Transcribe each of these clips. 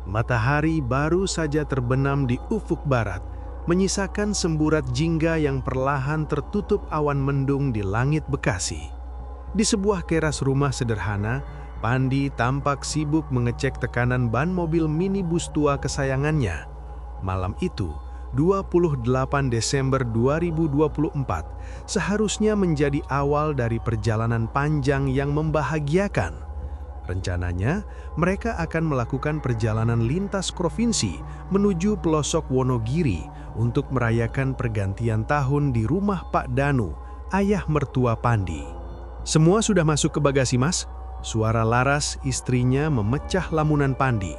Matahari baru saja terbenam di ufuk barat, menyisakan semburat jingga yang perlahan tertutup awan mendung di langit Bekasi. Di sebuah teras rumah sederhana, Pandi tampak sibuk mengecek tekanan ban mobil minibus tua kesayangannya. Malam itu, 28 Desember 2024, seharusnya menjadi awal dari perjalanan panjang yang membahagiakan. Rencananya, mereka akan melakukan perjalanan lintas provinsi menuju pelosok Wonogiri untuk merayakan pergantian tahun di rumah Pak Danu, ayah mertua Pandi. "Semua sudah masuk ke bagasi, Mas?" Suara Laras, istrinya, memecah lamunan Pandi.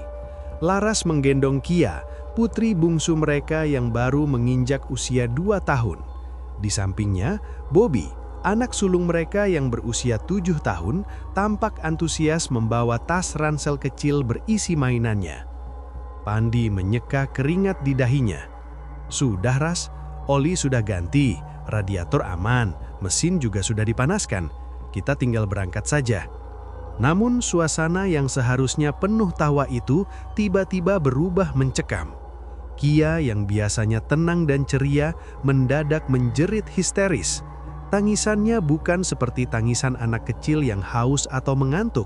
Laras menggendong Kia, putri bungsu mereka yang baru menginjak usia 2 tahun. Di sampingnya, Bobby, anak sulung mereka yang berusia 7 tahun, tampak antusias membawa tas ransel kecil berisi mainannya. Pandi menyeka keringat di dahinya. "Sudah, Ras, oli sudah ganti, radiator aman, mesin juga sudah dipanaskan. Kita tinggal berangkat saja." Namun suasana yang seharusnya penuh tawa itu tiba-tiba berubah mencekam. Kia yang biasanya tenang dan ceria mendadak menjerit histeris. Tangisannya bukan seperti tangisan anak kecil yang haus atau mengantuk.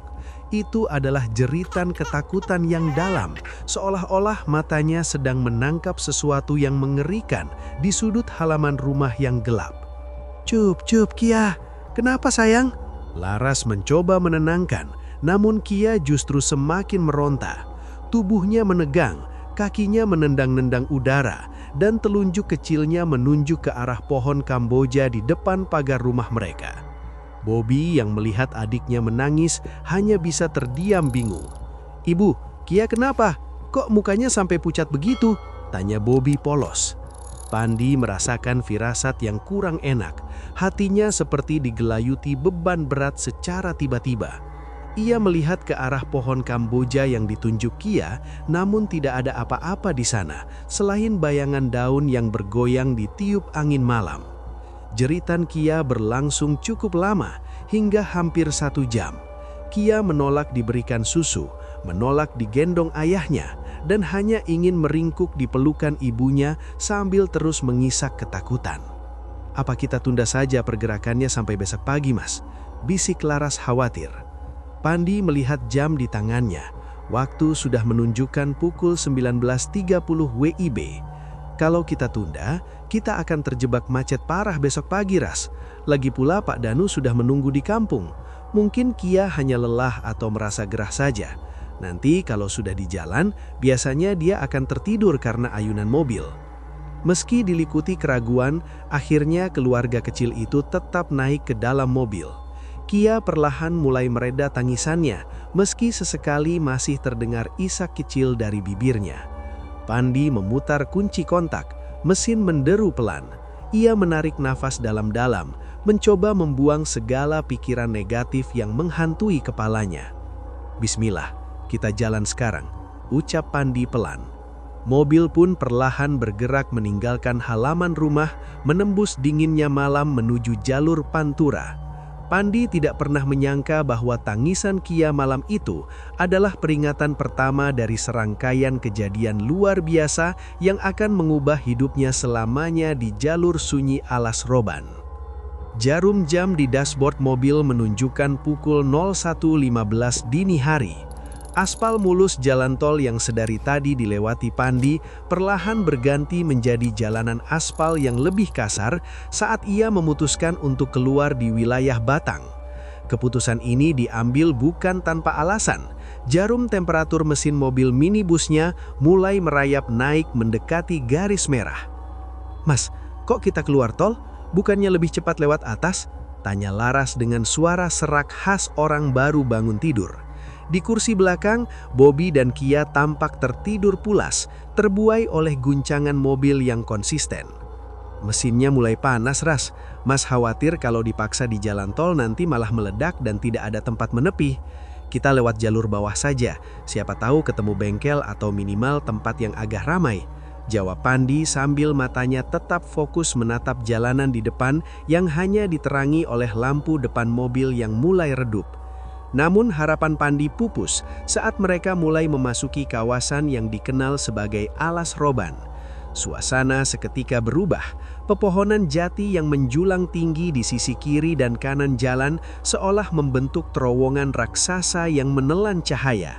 Itu adalah jeritan ketakutan yang dalam, seolah-olah matanya sedang menangkap sesuatu yang mengerikan di sudut halaman rumah yang gelap. Cup, Kia. Kenapa, sayang?" Laras mencoba menenangkan, namun Kia justru semakin meronta. Tubuhnya menegang, kakinya menendang-nendang udara, dan telunjuk kecilnya menunjuk ke arah pohon Kamboja di depan pagar rumah mereka. Bobby yang melihat adiknya menangis hanya bisa terdiam bingung. "Ibu, Kia kenapa? Kok mukanya sampai pucat begitu?" tanya Bobby polos. Pandi merasakan firasat yang kurang enak. Hatinya seperti digelayuti beban berat secara tiba-tiba. Ia melihat ke arah pohon Kamboja yang ditunjuk Kia, namun tidak ada apa-apa di sana, selain bayangan daun yang bergoyang ditiup angin malam. Jeritan Kia berlangsung cukup lama, hingga hampir 1 jam. Kia menolak diberikan susu, menolak digendong ayahnya, dan hanya ingin meringkuk di pelukan ibunya sambil terus mengisak ketakutan. "Apa kita tunda saja pergerakannya sampai besok pagi, Mas?" bisik Laras khawatir. Pandi melihat jam di tangannya. Waktu sudah menunjukkan pukul 19.30 WIB. "Kalau kita tunda, kita akan terjebak macet parah besok pagi, Ras. Lagi pula Pak Danu sudah menunggu di kampung. Mungkin Kia hanya lelah atau merasa gerah saja. Nanti kalau sudah di jalan, biasanya dia akan tertidur karena ayunan mobil." Meski diliputi keraguan, akhirnya keluarga kecil itu tetap naik ke dalam mobil. Kia perlahan mulai mereda tangisannya, meski sesekali masih terdengar isak kecil dari bibirnya. Pandi memutar kunci kontak, mesin menderu pelan. Ia menarik nafas dalam-dalam, mencoba membuang segala pikiran negatif yang menghantui kepalanya. "Bismillah, kita jalan sekarang," ucap Pandi pelan. Mobil pun perlahan bergerak meninggalkan halaman rumah, menembus dinginnya malam menuju jalur Pantura. Pandi tidak pernah menyangka bahwa tangisan Kia malam itu adalah peringatan pertama dari serangkaian kejadian luar biasa yang akan mengubah hidupnya selamanya di jalur sunyi alas Roban. Jarum jam di dashboard mobil menunjukkan pukul 01.15 dini hari. Aspal mulus jalan tol yang sedari tadi dilewati Pandi perlahan berganti menjadi jalanan aspal yang lebih kasar saat ia memutuskan untuk keluar di wilayah Batang. Keputusan ini diambil bukan tanpa alasan. Jarum temperatur mesin mobil minibusnya mulai merayap naik mendekati garis merah. "Mas, kok kita keluar tol? Bukannya lebih cepat lewat atas?" tanya Laras dengan suara serak khas orang baru bangun tidur. Di kursi belakang, Bobby dan Kia tampak tertidur pulas, terbuai oleh guncangan mobil yang konsisten. "Mesinnya mulai panas, Ras. Mas khawatir kalau dipaksa di jalan tol nanti malah meledak dan tidak ada tempat menepi. Kita lewat jalur bawah saja, siapa tahu ketemu bengkel atau minimal tempat yang agak ramai," jawab Pandi sambil matanya tetap fokus menatap jalanan di depan yang hanya diterangi oleh lampu depan mobil yang mulai redup. Namun harapan Pandi pupus saat mereka mulai memasuki kawasan yang dikenal sebagai Alas Roban. Suasana seketika berubah. Pepohonan jati yang menjulang tinggi di sisi kiri dan kanan jalan seolah membentuk terowongan raksasa yang menelan cahaya.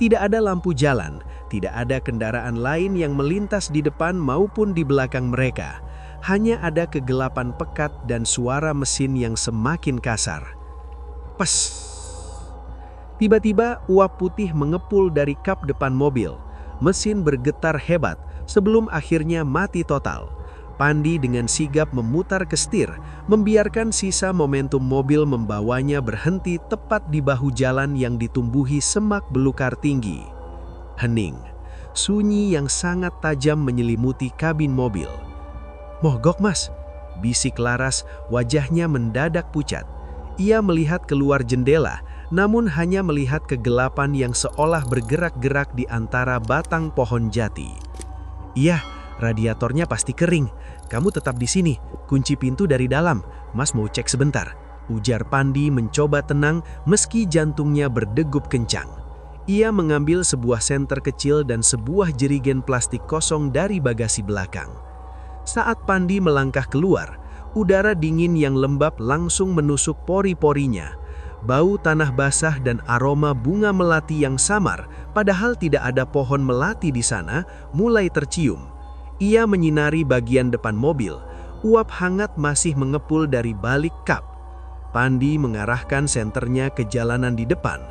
Tidak ada lampu jalan, tidak ada kendaraan lain yang melintas di depan maupun di belakang mereka. Hanya ada kegelapan pekat dan suara mesin yang semakin kasar. Pes! Tiba-tiba uap putih mengepul dari kap depan mobil. Mesin bergetar hebat sebelum akhirnya mati total. Pandi dengan sigap memutar ke setir, membiarkan sisa momentum mobil membawanya berhenti tepat di bahu jalan yang ditumbuhi semak belukar tinggi. Hening, sunyi yang sangat tajam menyelimuti kabin mobil. "Mogok, Mas," bisik Laras, wajahnya mendadak pucat. Ia melihat keluar jendela, namun hanya melihat kegelapan yang seolah bergerak-gerak di antara batang pohon jati. "Iya, radiatornya pasti kering. Kamu tetap di sini, kunci pintu dari dalam. Mas mau cek sebentar," ujar Pandi mencoba tenang meski jantungnya berdegup kencang. Ia mengambil sebuah senter kecil dan sebuah jerigen plastik kosong dari bagasi belakang. Saat Pandi melangkah keluar, udara dingin yang lembab langsung menusuk pori-porinya. Bau tanah basah dan aroma bunga melati yang samar, padahal tidak ada pohon melati di sana, mulai tercium. Ia menyinari bagian depan mobil. Uap hangat masih mengepul dari balik kap. Pandi mengarahkan senternya ke jalanan di depan.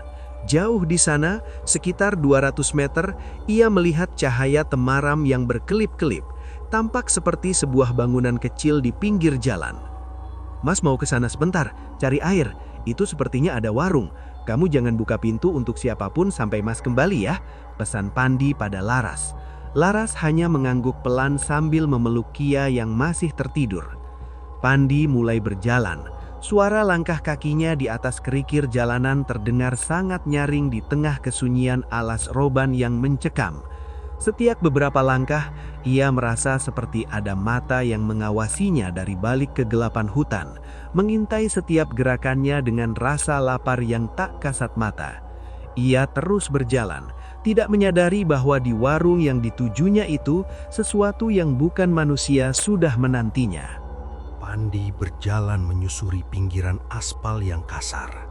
Jauh di sana, sekitar 200 meter, ia melihat cahaya temaram yang berkelip-kelip. Tampak seperti sebuah bangunan kecil di pinggir jalan. "Mas mau ke sana sebentar, cari air. Itu sepertinya ada warung. Kamu jangan buka pintu untuk siapapun sampai Mas kembali ya," pesan Pandi pada Laras. Laras hanya mengangguk pelan sambil memeluk Kia yang masih tertidur. Pandi mulai berjalan. Suara langkah kakinya di atas kerikil jalanan terdengar sangat nyaring di tengah kesunyian Alas Roban yang mencekam. Setiap beberapa langkah, ia merasa seperti ada mata yang mengawasinya dari balik kegelapan hutan, mengintai setiap gerakannya dengan rasa lapar yang tak kasat mata. Ia terus berjalan, tidak menyadari bahwa di warung yang ditujunya itu, sesuatu yang bukan manusia sudah menantinya. Pandi berjalan menyusuri pinggiran aspal yang kasar.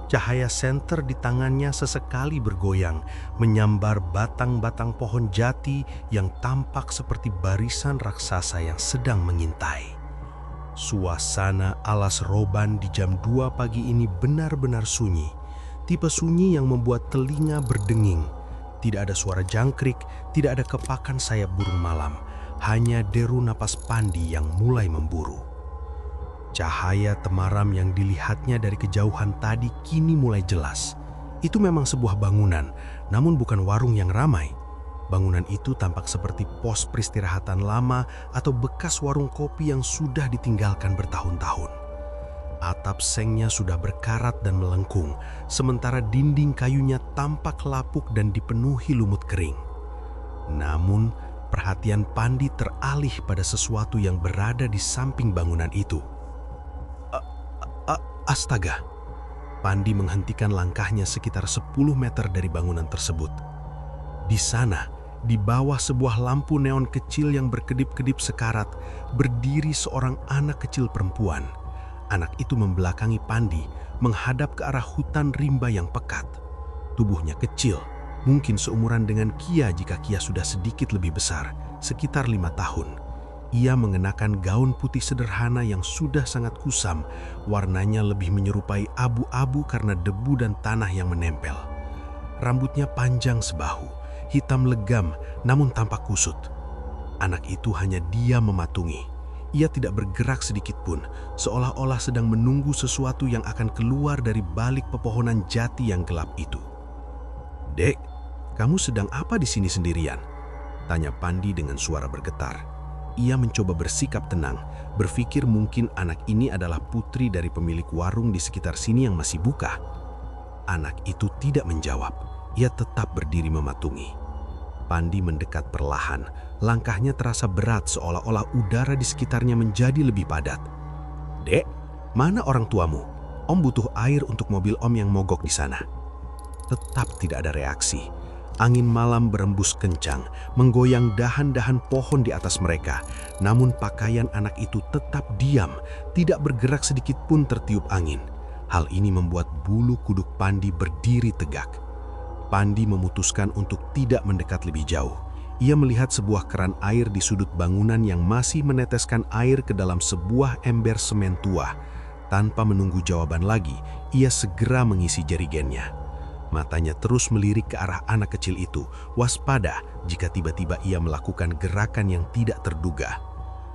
Cahaya senter di tangannya sesekali bergoyang, menyambar batang-batang pohon jati yang tampak seperti barisan raksasa yang sedang mengintai. Suasana Alas Roban di jam 2 pagi ini benar-benar sunyi. Tipe sunyi yang membuat telinga berdenging. Tidak ada suara jangkrik, tidak ada kepakan sayap burung malam. Hanya deru napas Pandi yang mulai memburu. Cahaya temaram yang dilihatnya dari kejauhan tadi kini mulai jelas. Itu memang sebuah bangunan, namun bukan warung yang ramai. Bangunan itu tampak seperti pos peristirahatan lama atau bekas warung kopi yang sudah ditinggalkan bertahun-tahun. Atap sengnya sudah berkarat dan melengkung, sementara dinding kayunya tampak lapuk dan dipenuhi lumut kering. Namun, perhatian Pandi teralih pada sesuatu yang berada di samping bangunan itu. Astaga! Pandi menghentikan langkahnya sekitar 10 meter dari bangunan tersebut. Di sana, di bawah sebuah lampu neon kecil yang berkedip-kedip sekarat, berdiri seorang anak kecil perempuan. Anak itu membelakangi Pandi, menghadap ke arah hutan rimba yang pekat. Tubuhnya kecil, mungkin seumuran dengan Kia jika Kia sudah sedikit lebih besar, sekitar 5 tahun. Ia mengenakan gaun putih sederhana yang sudah sangat kusam, warnanya lebih menyerupai abu-abu karena debu dan tanah yang menempel. Rambutnya panjang sebahu, hitam legam namun tampak kusut. Anak itu hanya diam mematungi. Ia tidak bergerak sedikit pun, seolah-olah sedang menunggu sesuatu yang akan keluar dari balik pepohonan jati yang gelap itu. "Dek, kamu sedang apa di sini sendirian?" tanya Pandi dengan suara bergetar. Ia mencoba bersikap tenang, berpikir mungkin anak ini adalah putri dari pemilik warung di sekitar sini yang masih buka. Anak itu tidak menjawab, ia tetap berdiri mematungi. Pandi mendekat perlahan, langkahnya terasa berat seolah-olah udara di sekitarnya menjadi lebih padat. "Dek, mana orang tuamu?" Om butuh air untuk mobil Om yang mogok di sana." Tetap tidak ada reaksi. Angin malam berembus kencang, menggoyang dahan-dahan pohon di atas mereka. Namun pakaian anak itu tetap diam, tidak bergerak sedikit pun tertiup angin. Hal ini membuat bulu kuduk Pandi berdiri tegak. Pandi memutuskan untuk tidak mendekat lebih jauh. Ia melihat sebuah keran air di sudut bangunan yang masih meneteskan air ke dalam sebuah ember semen tua. Tanpa menunggu jawaban lagi, ia segera mengisi jerigennya. Matanya terus melirik ke arah anak kecil itu, waspada jika tiba-tiba ia melakukan gerakan yang tidak terduga.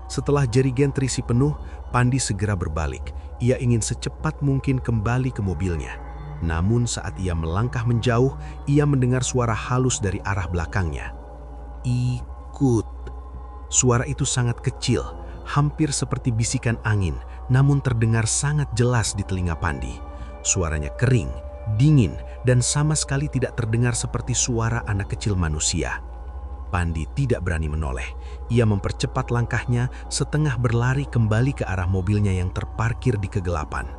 Setelah jerigen terisi penuh, Pandi segera berbalik. Ia ingin secepat mungkin kembali ke mobilnya. Namun saat ia melangkah menjauh, ia mendengar suara halus dari arah belakangnya. "Ikut." Suara itu sangat kecil, hampir seperti bisikan angin, namun terdengar sangat jelas di telinga Pandi. Suaranya kering, dingin, dan sama sekali tidak terdengar seperti suara anak kecil manusia. Pandi tidak berani menoleh. Ia mempercepat langkahnya, setengah berlari kembali ke arah mobilnya yang terparkir di kegelapan.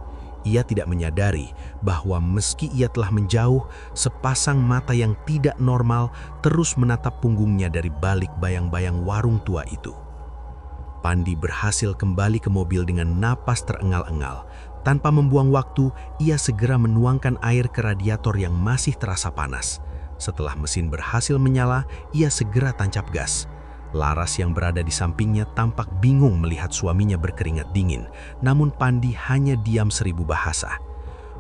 Ia tidak menyadari bahwa meski ia telah menjauh, sepasang mata yang tidak normal terus menatap punggungnya dari balik bayang-bayang warung tua itu. Pandi berhasil kembali ke mobil dengan napas terengal-engal. Tanpa membuang waktu, ia segera menuangkan air ke radiator yang masih terasa panas. Setelah mesin berhasil menyala, ia segera tancap gas. Laras yang berada di sampingnya tampak bingung melihat suaminya berkeringat dingin, namun Pandi hanya diam seribu bahasa.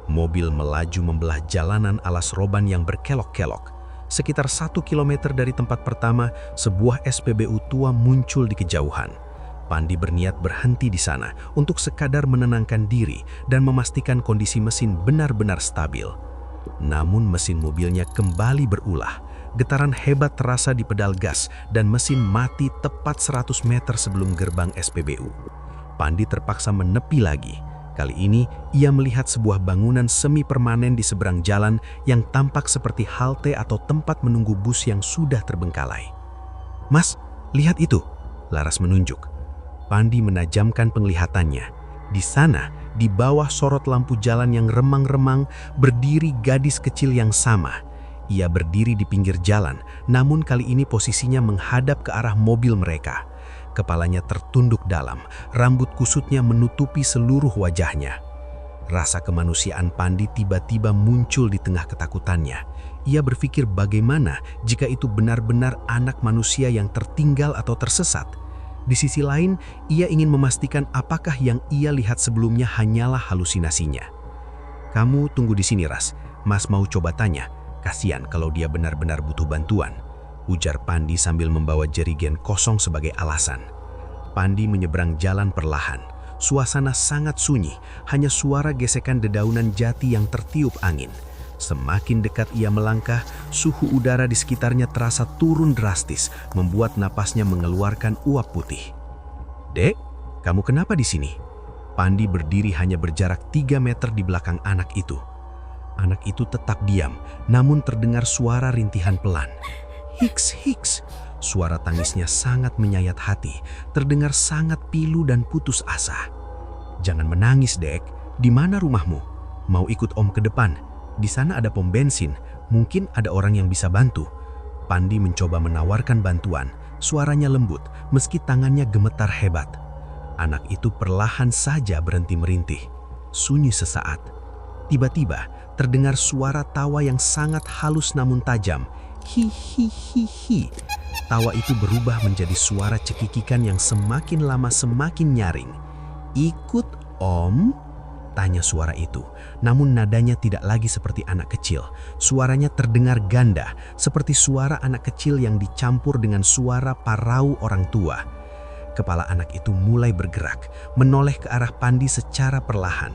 Mobil melaju membelah jalanan alas roban yang berkelok-kelok. Sekitar 1 kilometer dari tempat pertama, sebuah SPBU tua muncul di kejauhan. Pandi berniat berhenti di sana untuk sekadar menenangkan diri dan memastikan kondisi mesin benar-benar stabil. Namun mesin mobilnya kembali berulah. Getaran hebat terasa di pedal gas dan mesin mati tepat 100 meter sebelum gerbang SPBU. Pandi terpaksa menepi lagi. Kali ini ia melihat sebuah bangunan semi permanen di seberang jalan yang tampak seperti halte atau tempat menunggu bus yang sudah terbengkalai. "Mas, lihat itu," Laras menunjuk. Pandi menajamkan penglihatannya. Di sana, di bawah sorot lampu jalan yang remang-remang, berdiri gadis kecil yang sama. Ia berdiri di pinggir jalan, namun kali ini posisinya menghadap ke arah mobil mereka. Kepalanya tertunduk dalam, rambut kusutnya menutupi seluruh wajahnya. Rasa kemanusiaan Pandi tiba-tiba muncul di tengah ketakutannya. Ia berpikir bagaimana jika itu benar-benar anak manusia yang tertinggal atau tersesat. Di sisi lain, ia ingin memastikan apakah yang ia lihat sebelumnya hanyalah halusinasinya. "Kamu tunggu di sini, Ras. Mas mau coba tanya. Kasihan kalau dia benar-benar butuh bantuan," ujar Pandi sambil membawa jerigen kosong sebagai alasan. Pandi menyeberang jalan perlahan. Suasana sangat sunyi, hanya suara gesekan dedaunan jati yang tertiup angin. Semakin dekat ia melangkah, suhu udara di sekitarnya terasa turun drastis, membuat napasnya mengeluarkan uap putih. "Dek, kamu kenapa di sini?" Pandi berdiri hanya berjarak 3 meter di belakang anak itu. Anak itu tetap diam, namun terdengar suara rintihan pelan. "Hiks, hiks." Suara tangisnya sangat menyayat hati, terdengar sangat pilu dan putus asa. "Jangan menangis, Dek. Di mana rumahmu? Mau ikut Om ke depan? Di sana ada pom bensin, mungkin ada orang yang bisa bantu." Pandi mencoba menawarkan bantuan, suaranya lembut meski tangannya gemetar hebat. Anak itu perlahan saja berhenti merintih. Sunyi sesaat. Tiba-tiba terdengar suara tawa yang sangat halus namun tajam. Hi. Tawa itu berubah menjadi suara cekikikan yang semakin lama semakin nyaring. "Ikut Om?" tanya suara itu, namun nadanya tidak lagi seperti anak kecil. Suaranya terdengar ganda, seperti suara anak kecil yang dicampur dengan suara parau orang tua. Kepala anak itu mulai bergerak, menoleh ke arah Pandi secara perlahan.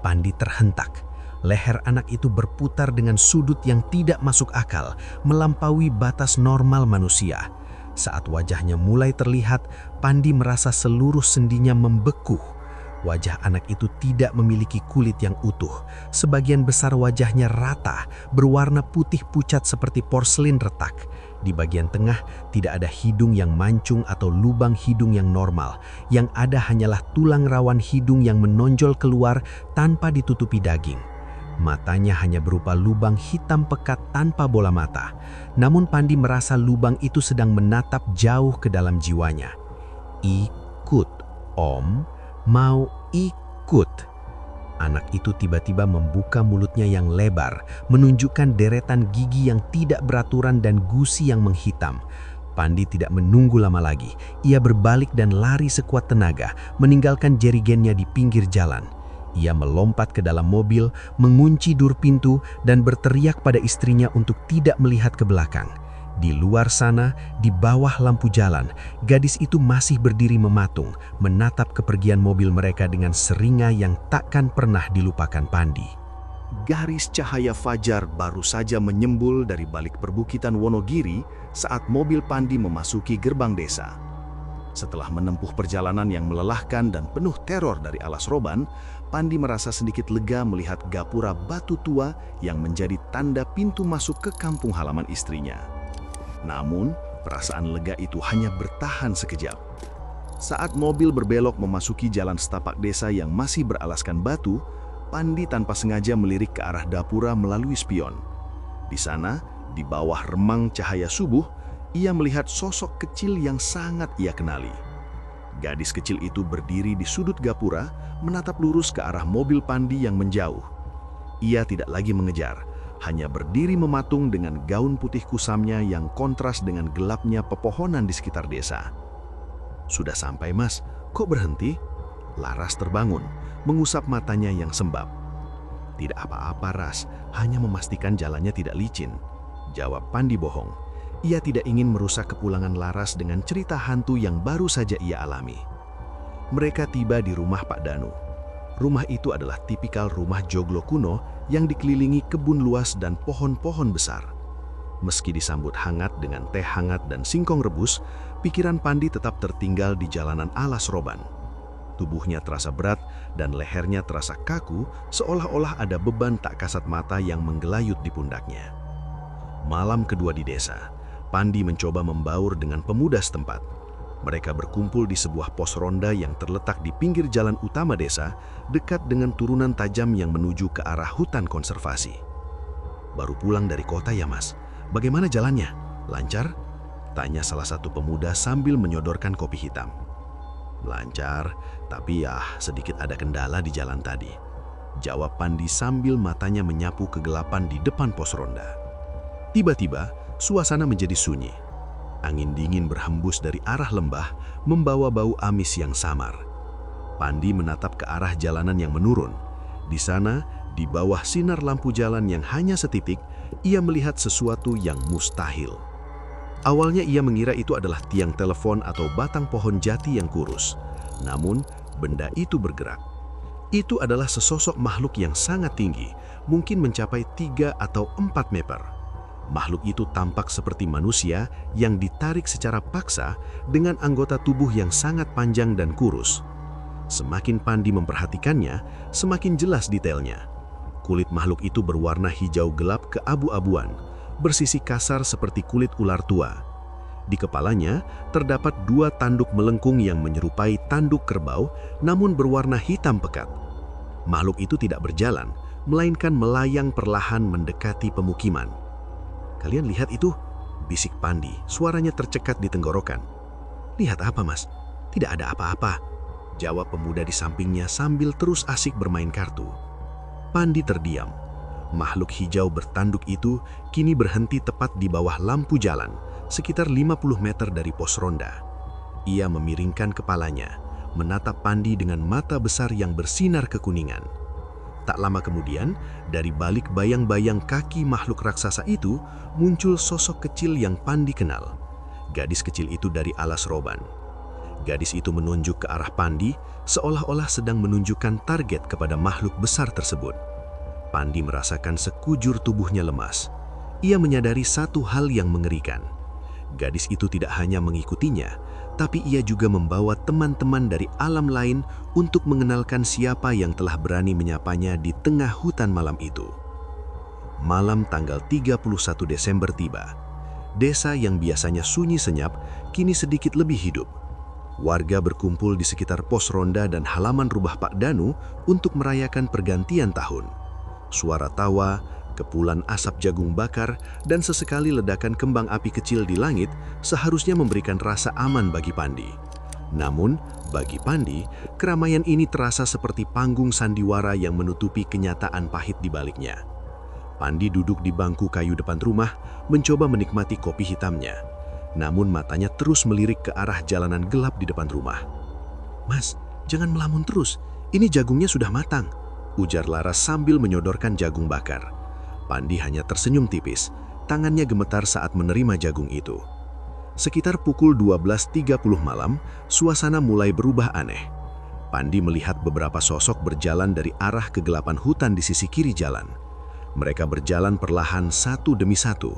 Pandi terhentak. Leher anak itu berputar dengan sudut yang tidak masuk akal, melampaui batas normal manusia. Saat wajahnya mulai terlihat, Pandi merasa seluruh sendinya membeku. Wajah anak itu tidak memiliki kulit yang utuh. Sebagian besar wajahnya rata, berwarna putih pucat seperti porselin retak. Di bagian tengah tidak ada hidung yang mancung atau lubang hidung yang normal. Yang ada hanyalah tulang rawan hidung yang menonjol keluar tanpa ditutupi daging. Matanya hanya berupa lubang hitam pekat tanpa bola mata. Namun Pandi merasa lubang itu sedang menatap jauh ke dalam jiwanya. "Ikut, Om, mau ikut." Anak itu tiba-tiba membuka mulutnya yang lebar, menunjukkan deretan gigi yang tidak beraturan dan gusi yang menghitam. Pandi tidak menunggu lama lagi. Ia berbalik dan lari sekuat tenaga, meninggalkan jerigennya di pinggir jalan. Ia melompat ke dalam mobil, mengunci dur pintu, dan berteriak pada istrinya untuk tidak melihat ke belakang. Di luar sana, di bawah lampu jalan, gadis itu masih berdiri mematung, menatap kepergian mobil mereka dengan seringai yang takkan pernah dilupakan Pandi. Garis cahaya fajar baru saja menyembul dari balik perbukitan Wonogiri saat mobil Pandi memasuki gerbang desa. Setelah menempuh perjalanan yang melelahkan dan penuh teror dari alas roban, Pandi merasa sedikit lega melihat gapura batu tua yang menjadi tanda pintu masuk ke kampung halaman istrinya. Namun, perasaan lega itu hanya bertahan sekejap. Saat mobil berbelok memasuki jalan setapak desa yang masih beralaskan batu, Pandi tanpa sengaja melirik ke arah dapura melalui spion. Di sana, di bawah remang cahaya subuh, ia melihat sosok kecil yang sangat ia kenali. Gadis kecil itu berdiri di sudut gapura, menatap lurus ke arah mobil Pandi yang menjauh. Ia tidak lagi mengejar, hanya berdiri mematung dengan gaun putih kusamnya yang kontras dengan gelapnya pepohonan di sekitar desa. "Sudah sampai, Mas. Kok berhenti?" Laras terbangun, mengusap matanya yang sembab. "Tidak apa-apa, Ras. Hanya memastikan jalannya tidak licin," jawab Pandi bohong. Ia tidak ingin merusak kepulangan Laras dengan cerita hantu yang baru saja ia alami. Mereka tiba di rumah Pak Danu. Rumah itu adalah tipikal rumah joglo kuno yang dikelilingi kebun luas dan pohon-pohon besar. Meski disambut hangat dengan teh hangat dan singkong rebus, pikiran Pandi tetap tertinggal di jalanan alas roban. Tubuhnya terasa berat dan lehernya terasa kaku, seolah-olah ada beban tak kasat mata yang menggelayut di pundaknya. Malam kedua di desa, Pandi mencoba membaur dengan pemuda setempat. Mereka berkumpul di sebuah pos ronda yang terletak di pinggir jalan utama desa, dekat dengan turunan tajam yang menuju ke arah hutan konservasi. "Baru pulang dari kota ya, Mas? Bagaimana jalannya? Lancar?" tanya salah satu pemuda sambil menyodorkan kopi hitam. "Lancar, tapi ya sedikit ada kendala di jalan tadi," jawab Pandi sambil matanya menyapu kegelapan di depan pos ronda. Tiba-tiba, suasana menjadi sunyi. Angin dingin berhembus dari arah lembah, membawa bau amis yang samar. Pandi menatap ke arah jalanan yang menurun. Di sana, di bawah sinar lampu jalan yang hanya setitik, ia melihat sesuatu yang mustahil. Awalnya ia mengira itu adalah tiang telepon atau batang pohon jati yang kurus. Namun, benda itu bergerak. Itu adalah sesosok makhluk yang sangat tinggi, mungkin mencapai 3 atau 4 meter. Makhluk itu tampak seperti manusia yang ditarik secara paksa dengan anggota tubuh yang sangat panjang dan kurus. Semakin Pandi memperhatikannya, semakin jelas detailnya. Kulit makhluk itu berwarna hijau gelap keabu-abuan, bersisi kasar seperti kulit ular tua. Di kepalanya terdapat 2 tanduk melengkung yang menyerupai tanduk kerbau, namun berwarna hitam pekat. Makhluk itu tidak berjalan, melainkan melayang perlahan mendekati pemukiman. "Kalian lihat itu?" bisik Pandi, suaranya tercekat di tenggorokan. "Lihat apa, Mas?" "Tidak ada apa-apa," jawab pemuda di sampingnya sambil terus asik bermain kartu. Pandi terdiam. Makhluk hijau bertanduk itu kini berhenti tepat di bawah lampu jalan, sekitar 50 meter dari pos ronda. Ia memiringkan kepalanya, menatap Pandi dengan mata besar yang bersinar kekuningan. Tak lama kemudian, dari balik bayang-bayang kaki makhluk raksasa itu, muncul sosok kecil yang Pandi kenal. Gadis kecil itu dari alas roban. Gadis itu menunjuk ke arah Pandi, seolah-olah sedang menunjukkan target kepada makhluk besar tersebut. Pandi merasakan sekujur tubuhnya lemas. Ia menyadari satu hal yang mengerikan. Gadis itu tidak hanya mengikutinya, tapi ia juga membawa teman-teman dari alam lain untuk mengenalkan siapa yang telah berani menyapanya di tengah hutan malam itu. Malam tanggal 31 Desember tiba. Desa yang biasanya sunyi senyap, kini sedikit lebih hidup. Warga berkumpul di sekitar pos ronda dan halaman rumah Pak Danu untuk merayakan pergantian tahun. Suara tawa, kepulan asap jagung bakar, dan sesekali ledakan kembang api kecil di langit seharusnya memberikan rasa aman bagi Pandi. Namun, bagi Pandi, keramaian ini terasa seperti panggung sandiwara yang menutupi kenyataan pahit di baliknya. Pandi duduk di bangku kayu depan rumah, mencoba menikmati kopi hitamnya. Namun matanya terus melirik ke arah jalanan gelap di depan rumah. "Mas, jangan melamun terus. Ini jagungnya sudah matang," ujar Laras sambil menyodorkan jagung bakar. Pandi hanya tersenyum tipis, tangannya gemetar saat menerima jagung itu. Sekitar pukul 12.30 malam, suasana mulai berubah aneh. Pandi melihat beberapa sosok berjalan dari arah kegelapan hutan di sisi kiri jalan. Mereka berjalan perlahan satu demi satu.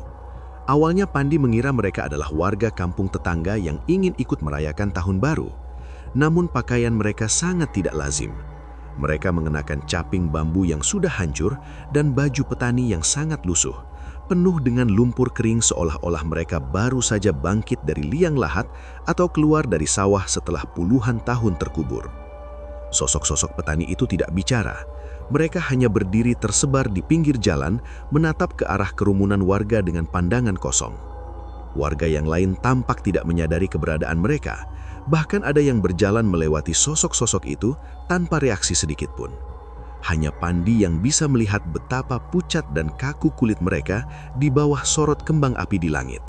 Awalnya Pandi mengira mereka adalah warga kampung tetangga yang ingin ikut merayakan tahun baru. Namun pakaian mereka sangat tidak lazim. Mereka mengenakan caping bambu yang sudah hancur dan baju petani yang sangat lusuh, penuh dengan lumpur kering seolah-olah mereka baru saja bangkit dari liang lahat atau keluar dari sawah setelah puluhan tahun terkubur. Sosok-sosok petani itu tidak bicara. Mereka hanya berdiri tersebar di pinggir jalan, menatap ke arah kerumunan warga dengan pandangan kosong. Warga yang lain tampak tidak menyadari keberadaan mereka. Bahkan ada yang berjalan melewati sosok-sosok itu tanpa reaksi sedikit pun. Hanya Pandi yang bisa melihat betapa pucat dan kaku kulit mereka di bawah sorot kembang api di langit.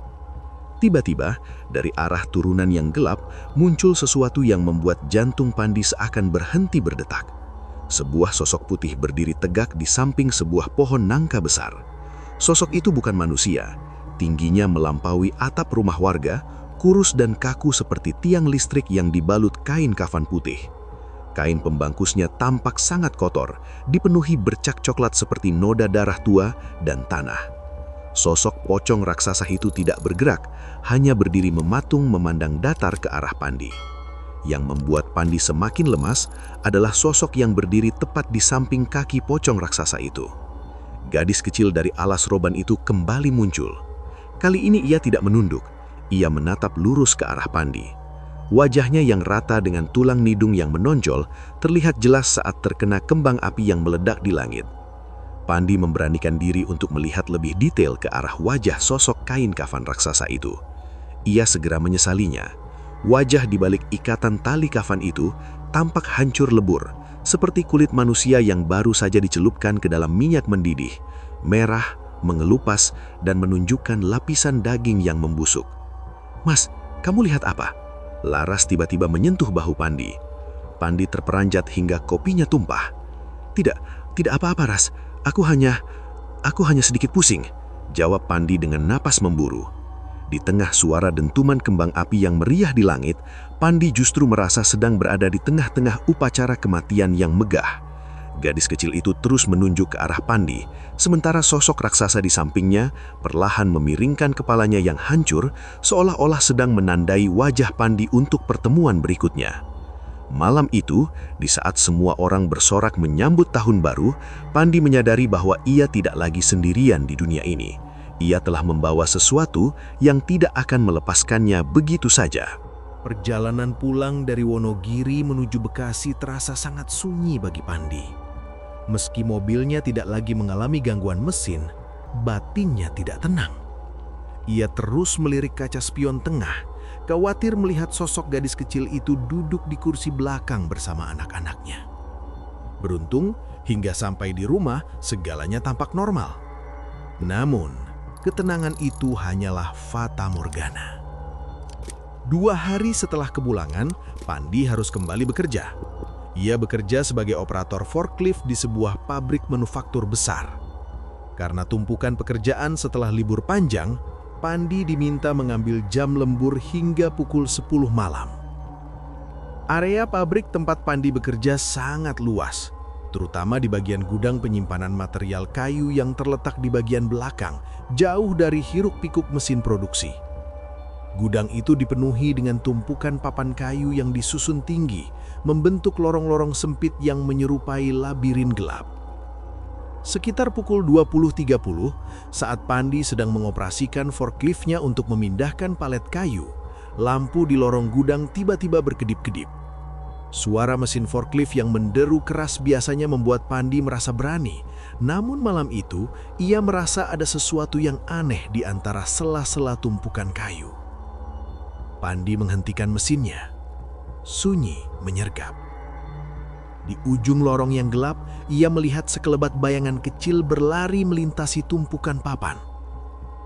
Tiba-tiba, dari arah turunan yang gelap, muncul sesuatu yang membuat jantung Pandi seakan berhenti berdetak. Sebuah sosok putih berdiri tegak di samping sebuah pohon nangka besar. Sosok itu bukan manusia. Tingginya melampaui atap rumah warga, kurus dan kaku seperti tiang listrik yang dibalut kain kafan putih. Kain pembungkusnya tampak sangat kotor, dipenuhi bercak coklat seperti noda darah tua dan tanah. Sosok pocong raksasa itu tidak bergerak, hanya berdiri mematung memandang datar ke arah Pandi. Yang membuat Pandi semakin lemas adalah sosok yang berdiri tepat di samping kaki pocong raksasa itu. Gadis kecil dari alas roban itu kembali muncul. Kali ini ia tidak menunduk, ia menatap lurus ke arah Pandi. Wajahnya yang rata dengan tulang nidung yang menonjol terlihat jelas saat terkena kembang api yang meledak di langit. Pandi memberanikan diri untuk melihat lebih detail ke arah wajah sosok kain kafan raksasa itu. Ia segera menyesalinya. Wajah di balik ikatan tali kafan itu tampak hancur lebur, seperti kulit manusia yang baru saja dicelupkan ke dalam minyak mendidih, merah, mengelupas, dan menunjukkan lapisan daging yang membusuk. "Mas, kamu lihat apa?" Laras tiba-tiba menyentuh bahu Pandi. Pandi terperanjat hingga kopinya tumpah. Tidak apa-apa, Ras. Aku hanya sedikit pusing," jawab Pandi dengan napas memburu. Di tengah suara dentuman kembang api yang meriah di langit, Pandi justru merasa sedang berada di tengah-tengah upacara kematian yang megah. Gadis kecil itu terus menunjuk ke arah Pandi, sementara sosok raksasa di sampingnya perlahan memiringkan kepalanya yang hancur, seolah-olah sedang menandai wajah Pandi untuk pertemuan berikutnya. Malam itu, di saat semua orang bersorak menyambut tahun baru, Pandi menyadari bahwa ia tidak lagi sendirian di dunia ini. Ia telah membawa sesuatu yang tidak akan melepaskannya begitu saja. Perjalanan pulang dari Wonogiri menuju Bekasi terasa sangat sunyi bagi Pandi. Meski mobilnya tidak lagi mengalami gangguan mesin, batinnya tidak tenang. Ia terus melirik kaca spion tengah, khawatir melihat sosok gadis kecil itu duduk di kursi belakang bersama anak-anaknya. Beruntung, hingga sampai di rumah, segalanya tampak normal. Namun, ketenangan itu hanyalah fata morgana. 2 hari setelah kepulangan, Pandi harus kembali bekerja. Ia bekerja sebagai operator forklift di sebuah pabrik manufaktur besar. Karena tumpukan pekerjaan setelah libur panjang, Pandi diminta mengambil jam lembur hingga pukul 10 malam. Area pabrik tempat Pandi bekerja sangat luas, terutama di bagian gudang penyimpanan material kayu yang terletak di bagian belakang, jauh dari hiruk-pikuk mesin produksi. Gudang itu dipenuhi dengan tumpukan papan kayu yang disusun tinggi, membentuk lorong-lorong sempit yang menyerupai labirin gelap. Sekitar pukul 20.30, saat Pandi sedang mengoperasikan forkliftnya untuk memindahkan palet kayu, lampu di lorong gudang tiba-tiba berkedip-kedip. Suara mesin forklift yang menderu keras biasanya membuat Pandi merasa berani. Namun malam itu, ia merasa ada sesuatu yang aneh di antara sela-sela tumpukan kayu. Pandi menghentikan mesinnya. Sunyi menyergap. Di ujung lorong yang gelap, ia melihat sekelebat bayangan kecil berlari melintasi tumpukan papan.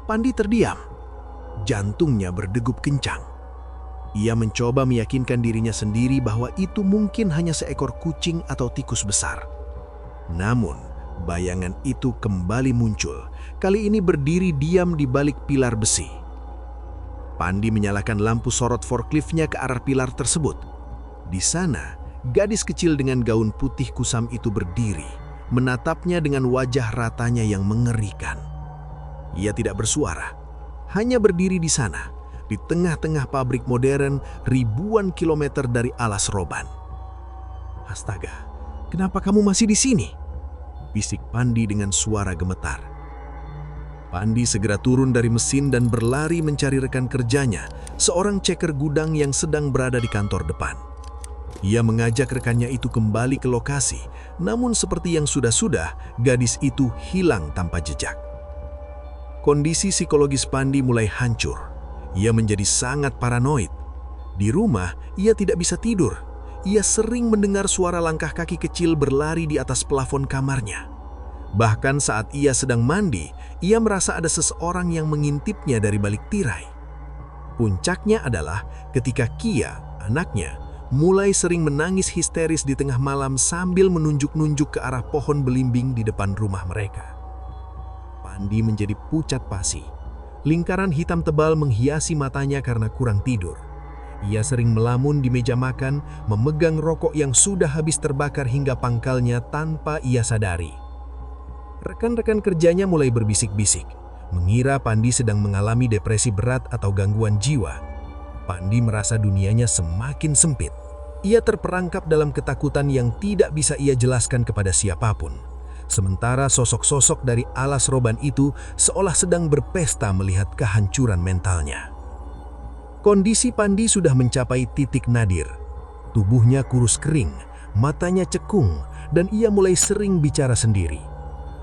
Pandi terdiam. Jantungnya berdegup kencang. Ia mencoba meyakinkan dirinya sendiri bahwa itu mungkin hanya seekor kucing atau tikus besar. Namun, bayangan itu kembali muncul. Kali ini berdiri diam di balik pilar besi. Pandi menyalakan lampu sorot forkliftnya ke arah pilar tersebut. Di sana, gadis kecil dengan gaun putih kusam itu berdiri, menatapnya dengan wajah ratanya yang mengerikan. Ia tidak bersuara, hanya berdiri di sana, di tengah-tengah pabrik modern ribuan kilometer dari alas roban. "Astaga, kenapa kamu masih di sini?" bisik Pandi dengan suara gemetar. Pandi segera turun dari mesin dan berlari mencari rekan kerjanya, seorang ceker gudang yang sedang berada di kantor depan. Ia mengajak rekannya itu kembali ke lokasi, namun seperti yang sudah-sudah, gadis itu hilang tanpa jejak. Kondisi psikologis Pandi mulai hancur. Ia menjadi sangat paranoid. Di rumah, ia tidak bisa tidur. Ia sering mendengar suara langkah kaki kecil berlari di atas plafon kamarnya. Bahkan saat ia sedang mandi, ia merasa ada seseorang yang mengintipnya dari balik tirai. Puncaknya adalah ketika Kia, anaknya, mulai sering menangis histeris di tengah malam sambil menunjuk-nunjuk ke arah pohon belimbing di depan rumah mereka. Pandi menjadi pucat pasi. Lingkaran hitam tebal menghiasi matanya karena kurang tidur. Ia sering melamun di meja makan, memegang rokok yang sudah habis terbakar hingga pangkalnya tanpa ia sadari. Rekan-rekan kerjanya mulai berbisik-bisik, mengira Pandi sedang mengalami depresi berat atau gangguan jiwa. Pandi merasa dunianya semakin sempit. Ia terperangkap dalam ketakutan yang tidak bisa ia jelaskan kepada siapapun. Sementara sosok-sosok dari alas roban itu seolah sedang berpesta melihat kehancuran mentalnya. Kondisi Pandi sudah mencapai titik nadir. Tubuhnya kurus kering, matanya cekung, dan ia mulai sering bicara sendiri.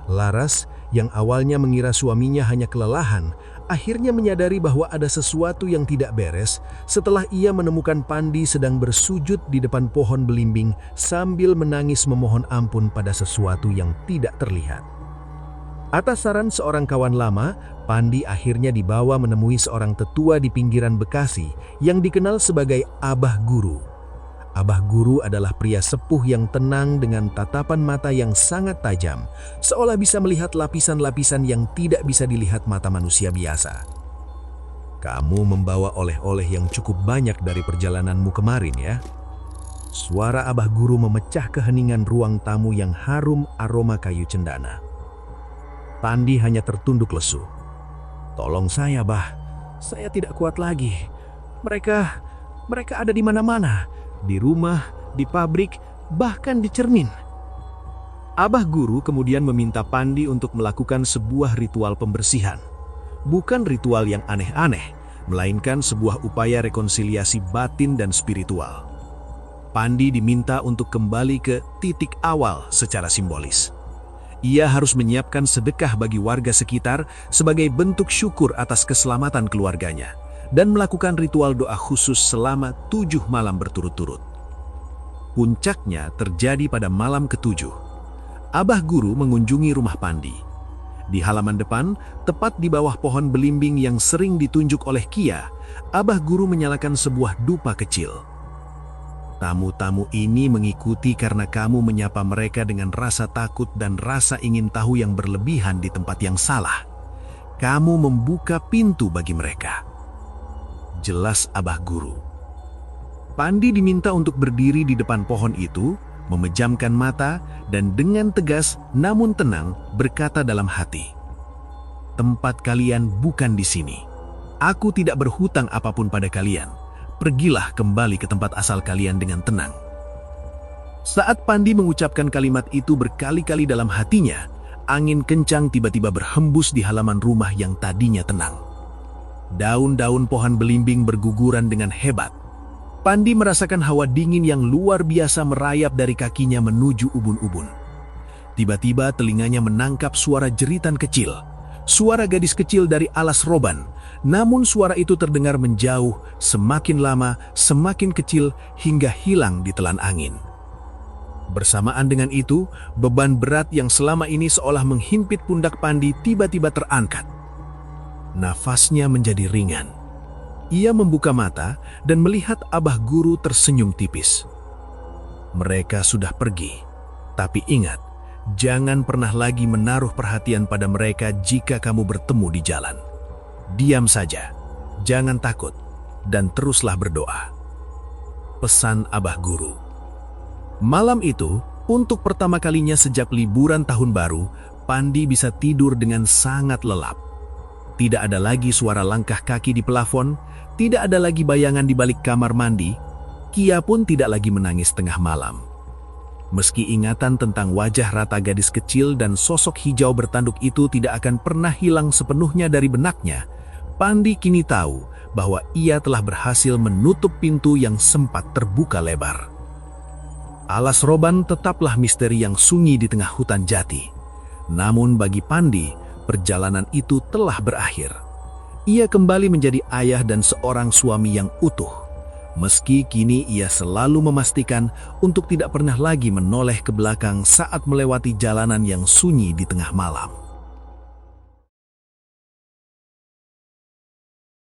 Laras, yang awalnya mengira suaminya hanya kelelahan, akhirnya menyadari bahwa ada sesuatu yang tidak beres setelah ia menemukan Pandi sedang bersujud di depan pohon belimbing sambil menangis memohon ampun pada sesuatu yang tidak terlihat. Atas saran seorang kawan lama, Pandi akhirnya dibawa menemui seorang tetua di pinggiran Bekasi yang dikenal sebagai Abah Guru. Abah Guru adalah pria sepuh yang tenang dengan tatapan mata yang sangat tajam, seolah bisa melihat lapisan-lapisan yang tidak bisa dilihat mata manusia biasa. "Kamu membawa oleh-oleh yang cukup banyak dari perjalananmu kemarin ya?" Suara Abah Guru memecah keheningan ruang tamu yang harum aroma kayu cendana. Pandi hanya tertunduk lesu. "Tolong saya, Bah. Saya tidak kuat lagi. Mereka ada di mana-mana. Di rumah, di pabrik, bahkan di cermin." Abah Guru kemudian meminta Pandi untuk melakukan sebuah ritual pembersihan. Bukan ritual yang aneh-aneh, melainkan sebuah upaya rekonsiliasi batin dan spiritual. Pandi diminta untuk kembali ke titik awal secara simbolis. Ia harus menyiapkan sedekah bagi warga sekitar sebagai bentuk syukur atas keselamatan keluarganya, dan melakukan ritual doa khusus selama 7 malam berturut-turut. Puncaknya terjadi pada malam ke-7. Abah Guru mengunjungi rumah Pandi. Di halaman depan, tepat di bawah pohon belimbing yang sering ditunjuk oleh Kia, Abah Guru menyalakan sebuah dupa kecil. "Tamu-tamu ini mengikuti karena kamu menyapa mereka dengan rasa takut dan rasa ingin tahu yang berlebihan di tempat yang salah. Kamu membuka pintu bagi mereka," jelas Abah Guru. Pandi diminta untuk berdiri di depan pohon itu, memejamkan mata, dan dengan tegas namun tenang berkata dalam hati, "Tempat kalian bukan di sini. Aku tidak berhutang apapun pada kalian. Pergilah kembali ke tempat asal kalian dengan tenang." Saat Pandi mengucapkan kalimat itu berkali-kali dalam hatinya, angin kencang tiba-tiba berhembus di halaman rumah yang tadinya tenang. Daun-daun pohon belimbing berguguran dengan hebat. Pandi merasakan hawa dingin yang luar biasa merayap dari kakinya menuju ubun-ubun. Tiba-tiba telinganya menangkap suara jeritan kecil, suara gadis kecil dari alas roban. Namun suara itu terdengar menjauh, semakin lama, semakin kecil, hingga hilang di telan angin. Bersamaan dengan itu, beban berat yang selama ini seolah menghimpit pundak Pandi tiba-tiba terangkat. Nafasnya menjadi ringan. Ia membuka mata dan melihat Abah Guru tersenyum tipis. Mereka sudah pergi, tapi ingat, jangan pernah lagi menaruh perhatian pada mereka jika kamu bertemu di jalan. Diam saja, jangan takut, dan teruslah berdoa. Pesan Abah Guru. Malam itu, untuk pertama kalinya sejak liburan tahun baru, Pandi bisa tidur dengan sangat lelap. Tidak ada lagi suara langkah kaki di plafon, tidak ada lagi bayangan di balik kamar mandi, Kia pun tidak lagi menangis tengah malam. Meski ingatan tentang wajah rata gadis kecil dan sosok hijau bertanduk itu tidak akan pernah hilang sepenuhnya dari benaknya, Pandi kini tahu bahwa ia telah berhasil menutup pintu yang sempat terbuka lebar. Alas roban tetaplah misteri yang sunyi di tengah hutan jati. Namun bagi Pandi, perjalanan itu telah berakhir. Ia kembali menjadi ayah dan seorang suami yang utuh. Meski kini ia selalu memastikan untuk tidak pernah lagi menoleh ke belakang saat melewati jalanan yang sunyi di tengah malam.